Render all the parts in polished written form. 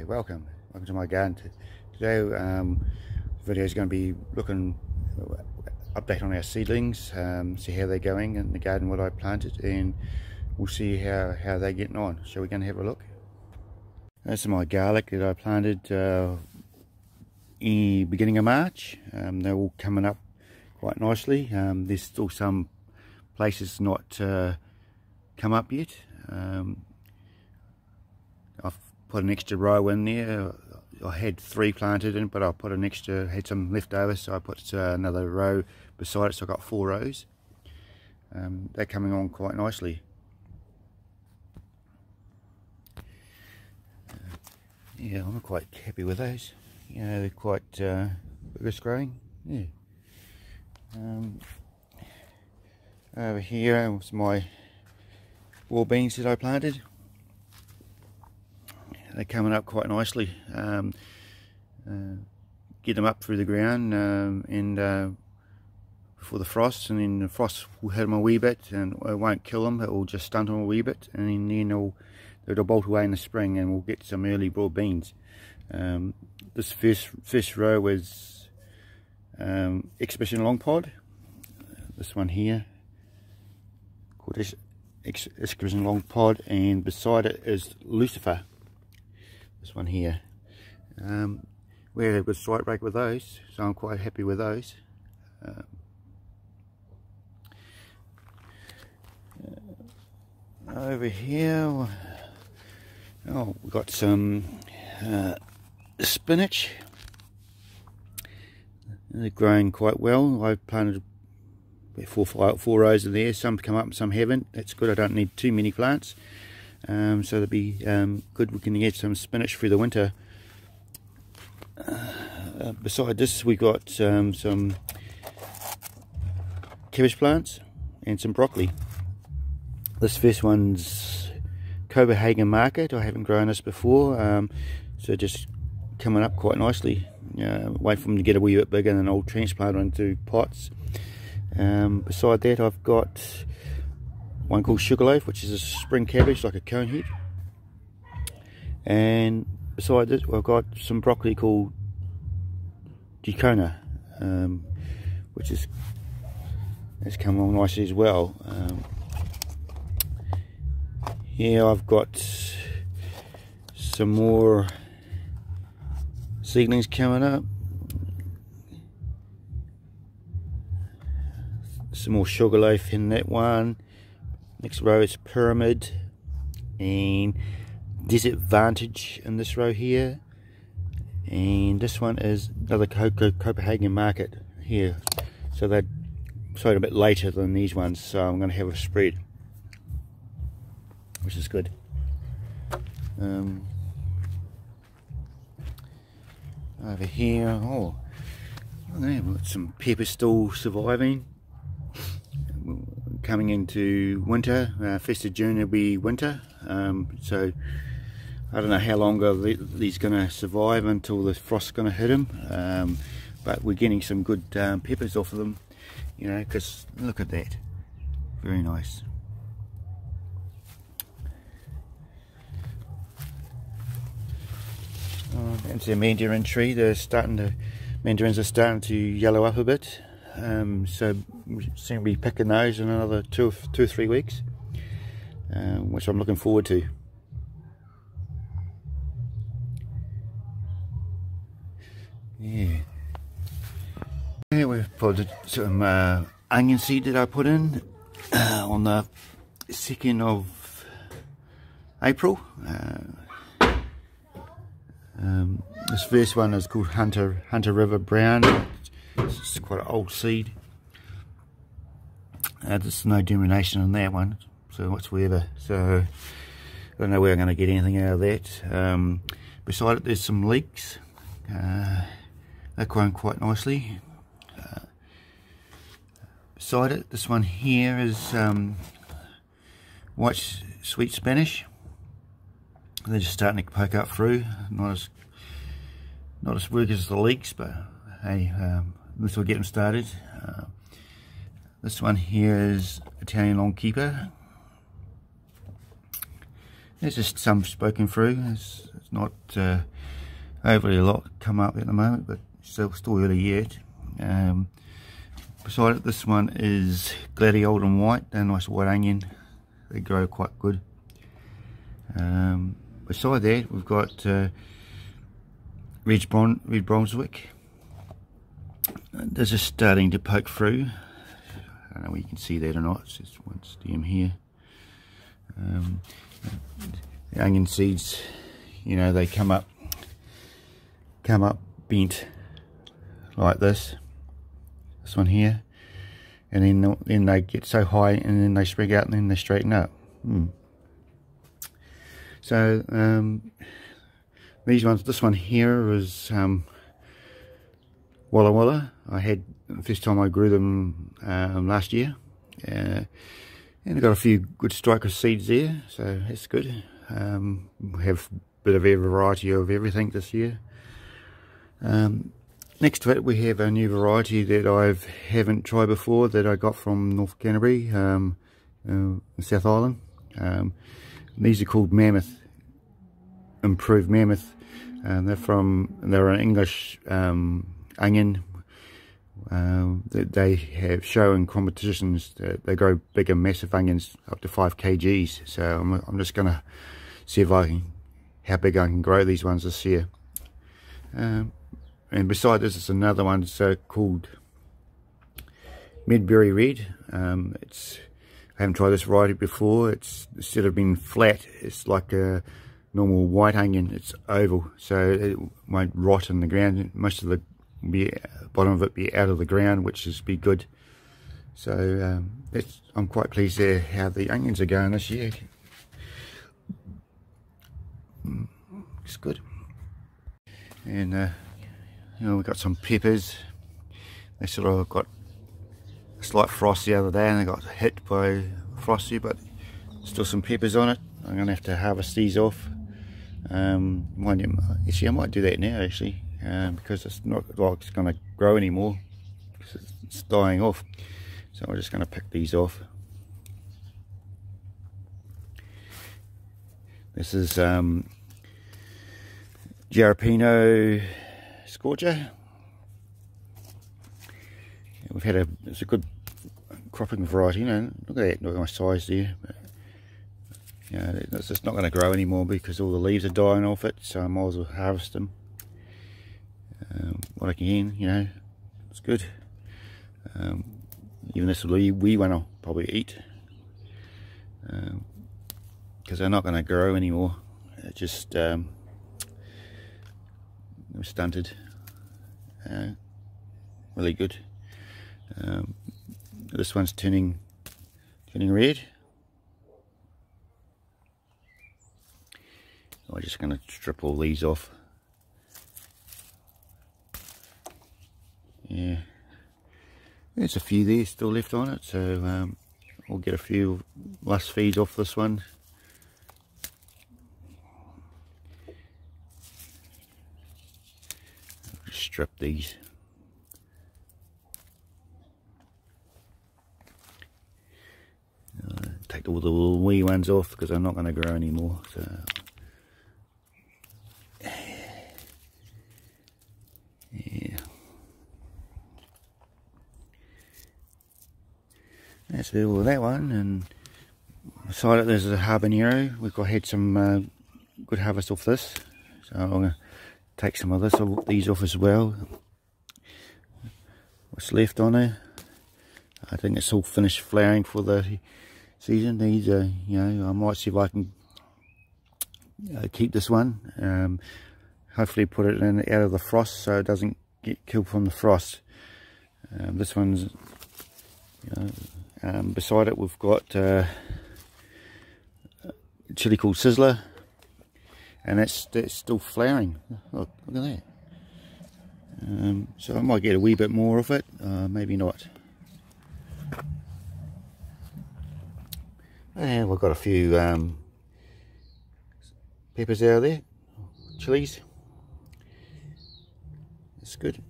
Welcome to my garden. Today the video is going to be looking update on our seedlings, see how they're going in the garden, what I planted, and we'll see how they're getting on. So we're going to have a look. This is my garlic that I planted in the beginning of March. They're all coming up quite nicely. There's still some places not come up yet. I've put an extra row in there. I had 3 planted in, but I put an extra, had some left over, so I put another row beside it, so I got 4 rows. They're coming on quite nicely. Yeah, I'm quite happy with those. You know, they're quite vigorous growing. Yeah. Over here was my wall beans that I planted. They're coming up quite nicely. Get them up through the ground and before the frost, and then the frost will hit them a wee bit, and it won't kill them, it will just stunt them a wee bit, and then it'll bolt away in the spring, and we'll get some early broad beans. This first row was Exhibition Long Pod. This one here called Exhibition Long Pod, and beside it is Lucifer. This one here. We had a good strike break with those, so I'm quite happy with those. Over here, oh, we've got some spinach. They're growing quite well. I've planted 4 rows in there. Some come up and some haven't. That's good. I don't need too many plants. So that'll be good. We can get some spinach through the winter. Beside this, we got some cabbage plants and some broccoli. This first one's Copenhagen Market. I haven't grown this before, so just coming up quite nicely. Wait for them to get a wee bit bigger, and then I'll transplant it into pots. Beside that, I've got one called Sugarloaf, which is a spring cabbage, like a cone head. And beside this, I've got some broccoli called Gicona, which has come along nicely as well. Here I've got some more seedlings coming up. Some more Sugarloaf in that one. Next row is Pyramid and Desert Vantage in this row here, and this one is another Copenhagen Market here. So they're sowed a bit later than these ones, so I'm going to have a spread, which is good. Over here, oh, we've got some pepper still surviving. Coming into winter, 1st of June will be winter, so I don't know how long these going to survive until the frost's going to hit them, but we're getting some good peppers off of them, you know, because look at that, very nice. That's a mandarin tree. Mandarins are starting to yellow up a bit. So we seem to be picking those in another 2 or 3 weeks, which I'm looking forward to. Yeah, we've put some onion seed that I put in on the 2nd of April. This first one is called Hunter River Brown. It's quite an old seed. There's no germination on that one, so whatsoever. So I don't know where I'm going to get anything out of that. Beside it, there's some leeks. They're growing quite nicely. Beside it, this one here is white sweet Spinach. They're just starting to poke up through. Not as big as the Leeks, but hey, this will get them started. This one here is Italian Longkeeper. There's just some poking through. It's It's not overly a lot come up at the moment, but still early yet. Beside it, this one is Gladiolin and white. They're a nice white onion. They grow quite good. Beside that, we've got Red Brunswick. They're just starting to poke through. I don't know if you can see that or not. It's just one stem here. The onion seeds, you know, they come up bent like this. This one here, and then they get so high, and then they spread out, and then they straighten up. So these ones, this one here is Walla Walla. I had the first time I grew them last year, and I got a few good striker seeds there, so that's good. We have a bit of a variety of everything this year. Next to it, we have a new variety that I haven't tried before, that I got from North Canterbury, South Island. These are called Mammoth, Improved Mammoth. They're an English onion that they have shown competitions that they grow big and massive onions up to 5 kgs. So I'm just going to see how big I can grow these ones this year. And beside this is another one called Medberry Red. I haven't tried this variety before. It's, instead of being flat, it's like a normal white onion. It's oval, so it won't rot in the ground. Most of the bottom of it be out of the ground, which is be good. So I'm quite pleased there how the onions are going this year. It's good. And you know, we've got some peppers. They sort of got a slight frost the other day, and they got hit by frosty, but still some peppers on it. I'm gonna have to harvest these off. Actually, I might do that now actually, because it's not like it's gonna grow anymore, because it's dying off. So I'm just gonna pick these off. This is Jarapino Scorja. We've had it's a good cropping variety, you know. Look at that, look at my size there. But, you know, it's just not going to grow anymore because all the leaves are dying off it, so I might as well harvest them. What I can, you know, it's good. Even this wee one I'll probably eat, because they're not going to grow anymore. They're just they're stunted. Really good. This one's turning red. I'm just going to strip all these off. Yeah, there's a few there still left on it, so I'll get a few last feeds off this one. I'll just strip these. Take all the little wee ones off because they're not going to grow anymore. So yeah, that's all of that one. And beside it, there's a habanero. Had some good harvest off this, so I'm going to take some of these off as well. What's left on there? I think it's all finished flowering for the season. These are, you know, I might see if I can keep this one. Hopefully put it in out of the frost so it doesn't get killed from the frost. This one's, you know, beside it we've got a chili called Sizzler, and that's still flowering. Look at that. So I might get a wee bit more of it, maybe not. And we've got a few peppers out of there, chilies. It's good.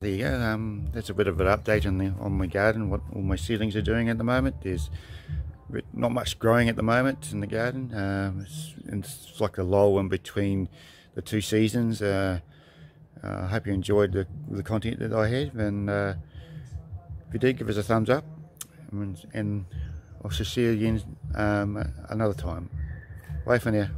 There you go. That's a bit of an update on my garden, what all my seedlings are doing at the moment. There's but not much growing at the moment in the garden. It's like a lull in between the two seasons. I hope you enjoyed the content that I have, and if you did, give us a thumbs up, and I shall see you again another time. Bye for now.